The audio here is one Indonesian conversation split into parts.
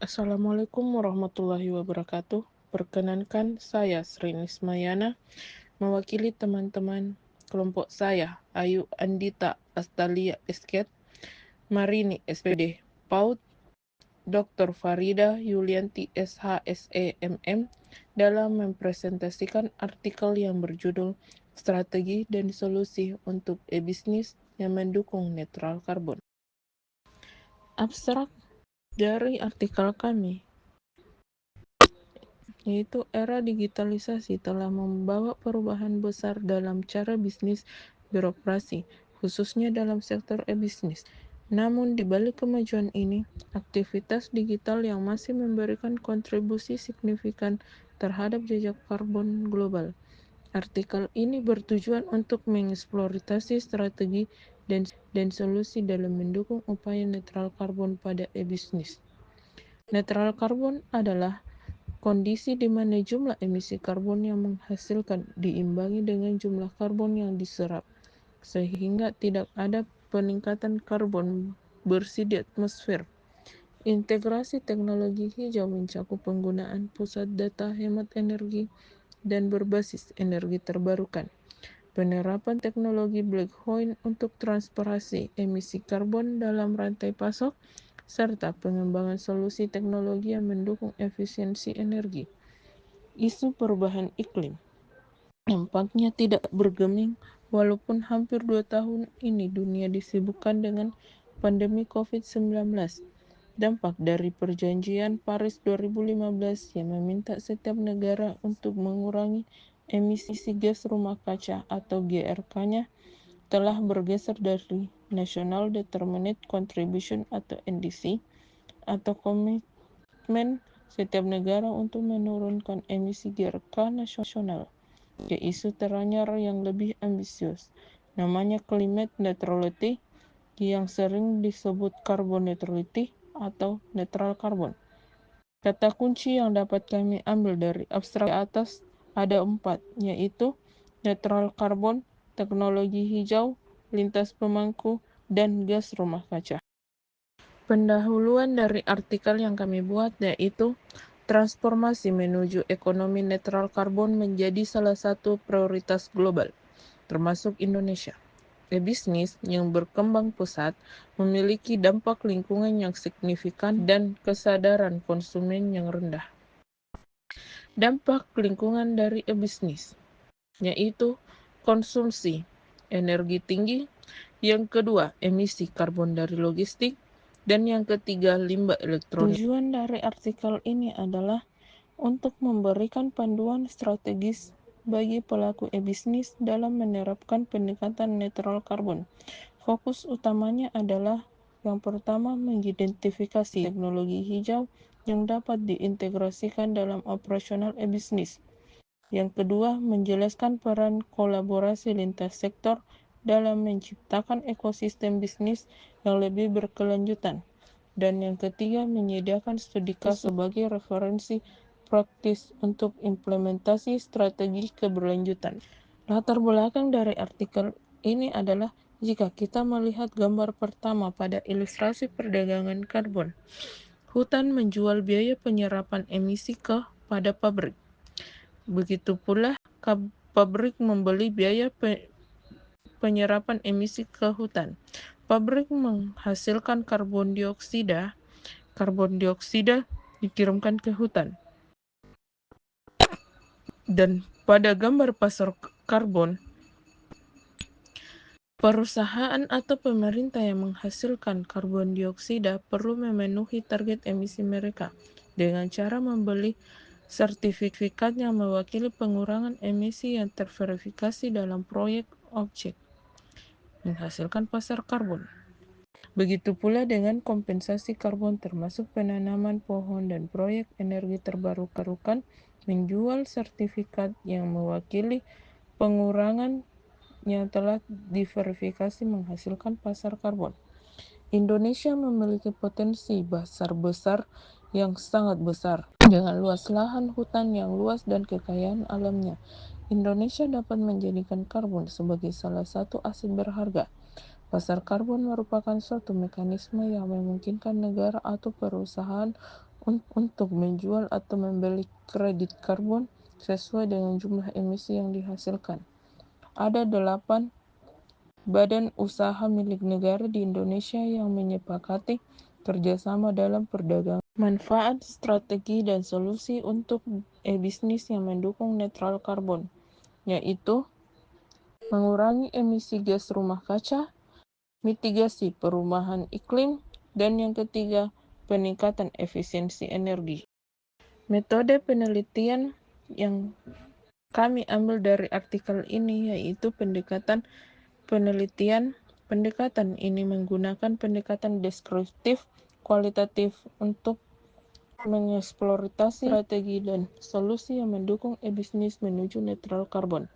Assalamualaikum warahmatullahi wabarakatuh. Perkenankan saya Sri Nismayana, mewakili teman-teman kelompok saya, Ayu Andita Astalia Esket, Marini SPD, PAUD, Dr. Farida Yulianti SHSE MM, dalam mempresentasikan artikel yang berjudul Strategi dan Solusi untuk E-Bisnis yang Mendukung Netral Karbon. Abstrak dari artikel kami, yaitu era digitalisasi telah membawa perubahan besar dalam cara bisnis beroperasi, khususnya dalam sektor e-bisnis. Namun, di balik kemajuan ini, aktivitas digital yang masih memberikan kontribusi signifikan terhadap jejak karbon global. Artikel ini bertujuan untuk mengeksplorasi strategi dan solusi dalam mendukung upaya netral karbon pada e-bisnis. Netral karbon adalah kondisi di mana jumlah emisi karbon yang menghasilkan diimbangi dengan jumlah karbon yang diserap, sehingga tidak ada peningkatan karbon bersih di atmosfer. Integrasi teknologi hijau mencakup penggunaan pusat data hemat energi dan berbasis energi terbarukan, penerapan teknologi black hole untuk transparansi emisi karbon dalam rantai pasok, serta pengembangan solusi teknologi yang mendukung efisiensi energi. Isu perubahan iklim nampaknya tidak bergeming walaupun hampir 2 tahun ini dunia disibukkan dengan pandemi COVID-19. Dampak dari perjanjian Paris 2015 yang meminta setiap negara untuk mengurangi emisi gas rumah kaca atau GRK-nya telah bergeser dari National Determined Contribution atau NDC atau komitmen setiap negara untuk menurunkan emisi GRK nasional ke isu teranyar yang lebih ambisius, namanya climate neutrality, yang sering disebut carbon neutrality atau netral karbon. Kata kunci yang dapat kami ambil dari abstrak di atas ada 4, yaitu netral karbon, teknologi hijau, lintas pemangku, dan gas rumah kaca. Pendahuluan dari artikel yang kami buat yaitu transformasi menuju ekonomi netral karbon menjadi salah satu prioritas global, termasuk Indonesia. E-bisnis yang berkembang pesat memiliki dampak lingkungan yang signifikan dan kesadaran konsumen yang rendah. Dampak lingkungan dari e-bisnis yaitu konsumsi energi tinggi, yang kedua emisi karbon dari logistik, dan yang ketiga limbah elektronik. Tujuan dari artikel ini adalah untuk memberikan panduan strategis bagi pelaku e-bisnis dalam menerapkan pendekatan netral karbon. Fokus utamanya adalah yang pertama, mengidentifikasi teknologi hijau yang dapat diintegrasikan dalam operasional e-bisnis. Yang kedua, menjelaskan peran kolaborasi lintas sektor dalam menciptakan ekosistem bisnis yang lebih berkelanjutan. Dan yang ketiga, menyediakan studi kasus sebagai referensi praktis untuk implementasi strategi keberlanjutan. Latar belakang dari artikel ini adalah jika kita melihat gambar pertama pada ilustrasi perdagangan karbon, hutan menjual biaya penyerapan emisi pada pabrik. Begitu pula pabrik membeli biaya penyerapan emisi ke hutan. Pabrik menghasilkan karbon dioksida dikirimkan ke hutan. Dan pada gambar pasar karbon, perusahaan atau pemerintah yang menghasilkan karbon dioksida perlu memenuhi target emisi mereka dengan cara membeli sertifikat yang mewakili pengurangan emisi yang terverifikasi dalam proyek objek menghasilkan pasar karbon. Begitu pula dengan kompensasi karbon termasuk penanaman pohon dan proyek energi terbarukan menjual sertifikat yang mewakili pengurangan yang telah diverifikasi menghasilkan pasar karbon. Indonesia memiliki potensi besar yang sangat besar dengan luas lahan hutan yang luas dan kekayaan alamnya. Indonesia dapat menjadikan karbon sebagai salah satu aset berharga. Pasar karbon merupakan suatu mekanisme yang memungkinkan negara atau perusahaan untuk menjual atau membeli kredit karbon sesuai dengan jumlah emisi yang dihasilkan. Ada 8 badan usaha milik negara di Indonesia yang menyepakati kerjasama dalam perdagangan. Manfaat, strategi, dan solusi untuk bisnis yang mendukung netral karbon, yaitu mengurangi emisi gas rumah kaca, mitigasi perubahan iklim, dan yang ketiga, peningkatan efisiensi energi. Metode penelitian yang kami ambil dari artikel ini yaitu pendekatan penelitian. Pendekatan ini menggunakan pendekatan deskriptif kualitatif untuk mengeksplorasi strategi dan solusi yang mendukung bisnis menuju netral karbon.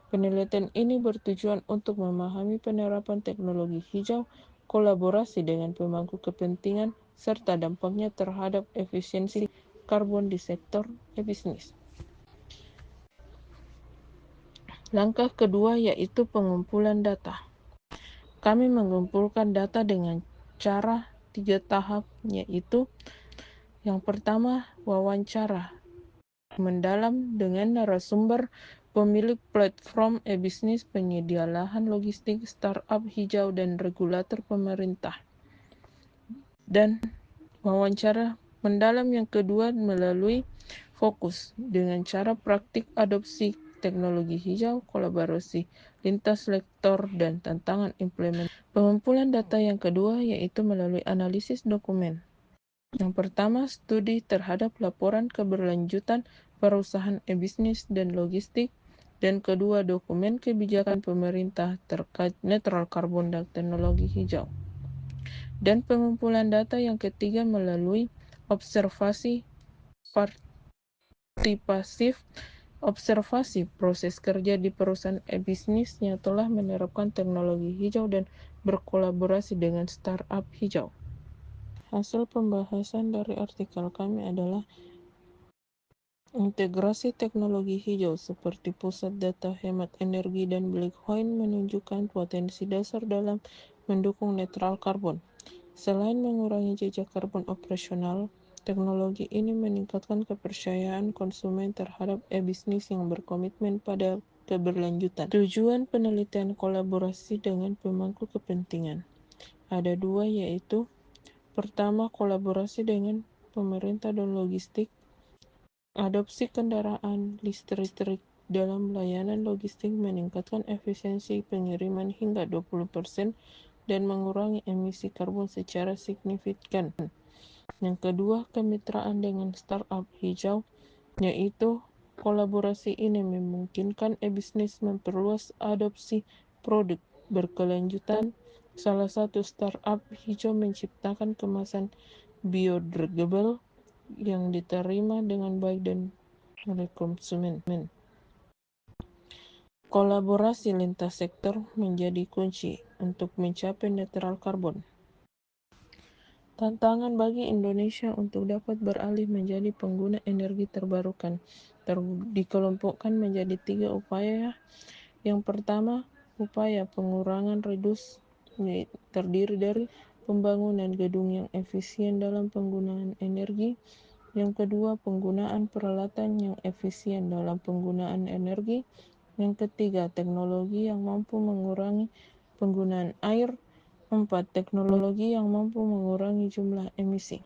Penelitian ini bertujuan untuk memahami penerapan teknologi hijau, kolaborasi dengan pemangku kepentingan, serta dampaknya terhadap efisiensi karbon di sektor bisnis. Langkah kedua yaitu pengumpulan data. Kami mengumpulkan data dengan cara 3 tahap, yaitu yang pertama, wawancara mendalam dengan narasumber pemilik platform bisnis, penyedia lahan logistik, startup hijau, dan regulator pemerintah. Dan wawancara mendalam yang kedua melalui fokus dengan cara praktik adopsi teknologi hijau, kolaborasi lintas sektor, dan tantangan implementasi. Pengumpulan data yang kedua yaitu melalui analisis dokumen. Yang pertama, studi terhadap laporan keberlanjutan perusahaan bisnis dan logistik, dan kedua, dokumen kebijakan pemerintah terkait netral karbon dan teknologi hijau. Dan pengumpulan data yang ketiga melalui observasi partipasif, observasi proses kerja di perusahaan bisnis yang telah menerapkan teknologi hijau dan berkolaborasi dengan startup hijau. Hasil pembahasan dari artikel kami adalah integrasi teknologi hijau seperti pusat data hemat energi dan Blackhoin menunjukkan potensi dasar dalam mendukung netral karbon. Selain mengurangi jejak karbon operasional, teknologi ini meningkatkan kepercayaan konsumen terhadap bisnis yang berkomitmen pada keberlanjutan. Tujuan penelitian kolaborasi dengan pemangku kepentingan ada 2, yaitu pertama, kolaborasi dengan pemerintah dan logistik, adopsi kendaraan listrik dalam layanan logistik meningkatkan efisiensi pengiriman hingga 20% dan mengurangi emisi karbon secara signifikan. Yang kedua, kemitraan dengan startup hijau, yaitu kolaborasi ini memungkinkan bisnis memperluas adopsi produk berkelanjutan. Salah satu startup hijau menciptakan kemasan biodegradable yang diterima dengan baik dan oleh konsumen. Kolaborasi lintas sektor menjadi kunci untuk mencapai netral karbon. Tantangan bagi Indonesia untuk dapat beralih menjadi pengguna energi terbarukan dikelompokkan menjadi 3 upaya. Yang pertama, upaya pengurangan reduksi terdiri dari pembangunan gedung yang efisien dalam penggunaan energi. Yang kedua, penggunaan peralatan yang efisien dalam penggunaan energi. Yang ketiga, teknologi yang mampu mengurangi penggunaan air. 4. Teknologi yang mampu mengurangi jumlah emisi.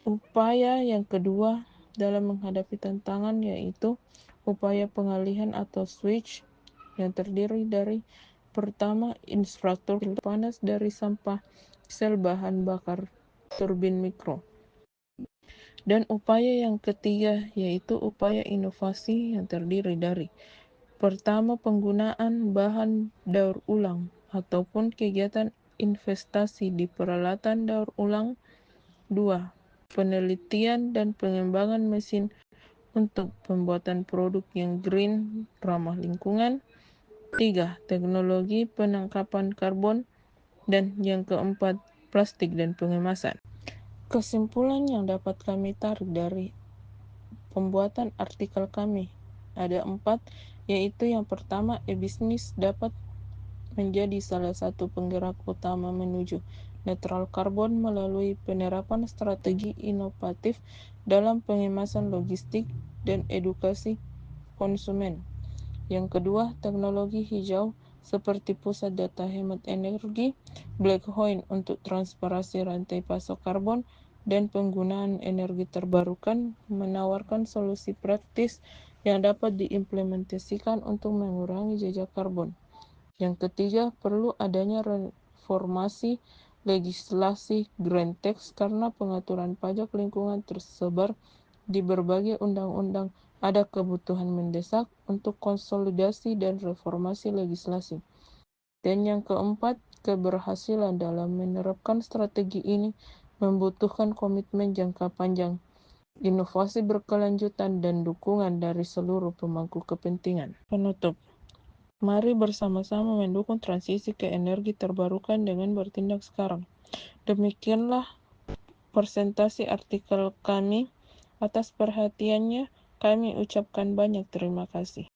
Upaya yang kedua dalam menghadapi tantangan yaitu upaya pengalihan atau switch yang terdiri dari pertama, infrastruktur panas dari sampah sel bahan bakar turbin mikro. Dan upaya yang ketiga yaitu upaya inovasi yang terdiri dari pertama, penggunaan bahan daur ulang ataupun kegiatan investasi di peralatan daur ulang. 2. Penelitian dan pengembangan mesin untuk pembuatan produk yang green, ramah lingkungan. 3. Teknologi penangkapan karbon. Dan yang keempat, plastik dan pengemasan. Kesimpulan yang dapat kami tarik dari pembuatan artikel kami ada 4, yaitu yang pertama, bisnis dapat menjadi salah satu penggerak utama menuju netral karbon melalui penerapan strategi inovatif dalam pengemasan logistik dan edukasi konsumen. Yang kedua, teknologi hijau seperti pusat data hemat energi, Blackhoin untuk transparansi rantai pasok karbon, dan penggunaan energi terbarukan menawarkan solusi praktis yang dapat diimplementasikan untuk mengurangi jejak karbon. Yang ketiga, perlu adanya reformasi legislasi Green Tax karena pengaturan pajak lingkungan tersebar di berbagai undang-undang. Ada kebutuhan mendesak untuk konsolidasi dan reformasi legislasi. Dan yang keempat, keberhasilan dalam menerapkan strategi ini membutuhkan komitmen jangka panjang, inovasi berkelanjutan, dan dukungan dari seluruh pemangku kepentingan. Penutup, mari bersama-sama mendukung transisi ke energi terbarukan dengan bertindak sekarang. Demikianlah presentasi artikel kami. Atas perhatiannya, kami ucapkan banyak terima kasih.